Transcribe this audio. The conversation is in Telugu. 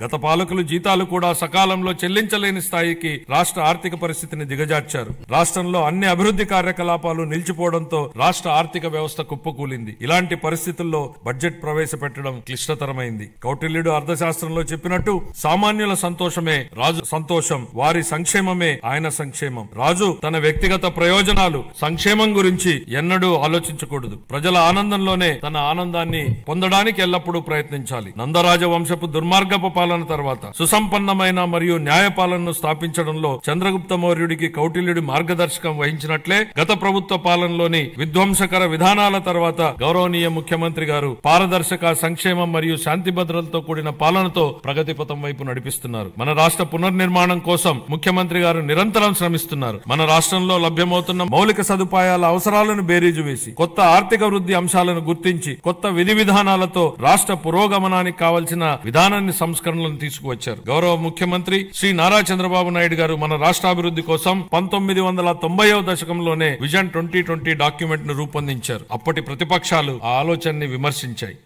గత పాలకులు జీతాలు కూడా సకాలంలో చెల్లించలేని స్థాయికి రాష్ట్ర ఆర్థిక పరిస్థితిని దిగజార్చారు. రాష్ట్రంలో అన్ని అభివృద్ధి కార్యకలాపాలు నిలిచిపోవడంతో రాష్ట్ర ఆర్థిక వ్యవస్థ కుప్పకూలింది. ఇలాంటి పరిస్థితుల్లో బడ్జెట్ ప్రవేశపెట్టడం క్లిష్టతరమైంది. కౌటిల్యుడు అర్థశాస్త్రంలో చెప్పినట్టు సామాన్యుల సంతోషమే రాజు సంతోషం, వారి సంక్షేమమే ఆయన సంక్షేమం. రాజు తన వ్యక్తిగత ప్రయోజనాలు, సంక్షేమం గురించి ఎన్నడూ ఆలోచించకూడదు. ప్రజల ఆనందంలోనే తన ఆనందాన్ని పొందడానికి ఎల్లప్పుడూ ప్రయత్నించాలి. నందరాజ వంశపు దుర్మార్గపు పాలన తర్వాత సుసంపన్నమైన మరియు న్యాయపాలనను స్థాపించడంలో చంద్రగుప్త మౌర్యుడికి కౌటిల్యుడి మార్గదర్శకం వహించినట్లే గత ప్రభుత్వ పాలనలోని విధ్వంసకర విధానాల తర్వాత గౌరవనీయ ముఖ్యమంత్రి గారు పారదర్శక, సంక్షేమం మరియు శాంతి భద్రతలతో కూడిన పాలనతో ప్రగతి పథం వైపు నడిపిస్తున్నారు. మన రాష్ట్ర పునర్నిర్మాణం కోసం ముఖ్యమంత్రి గారు నిరంతరం శ్రమిస్తున్నారు. మన రాష్ట్రంలో లభ్యమవుతున్న మౌలిక సదుపాయాల అవసరాలను బేరీజు వేసి కొత్త ఆర్థిక వృద్ధి అంశాలను గుర్తించి కొత్త విధి విధానాలతో రాష్ట్ర పురోగమనానికి కావలసిన విధానాన్ని సంస్కరణలను తీసుకువచ్చారు. గౌరవ ముఖ్యమంత్రి శ్రీ నారా చంద్రబాబు నాయుడు గారు మన రాష్ట్రాభివృద్ధి కోసం 1990వ దశకంలోనే విజన్ 2020 డాక్యుమెంట్ ను రూపొందించారు. అప్పటి ప్రతిపక్షాలు ఆ ఆలోచనని విమర్శించాయి.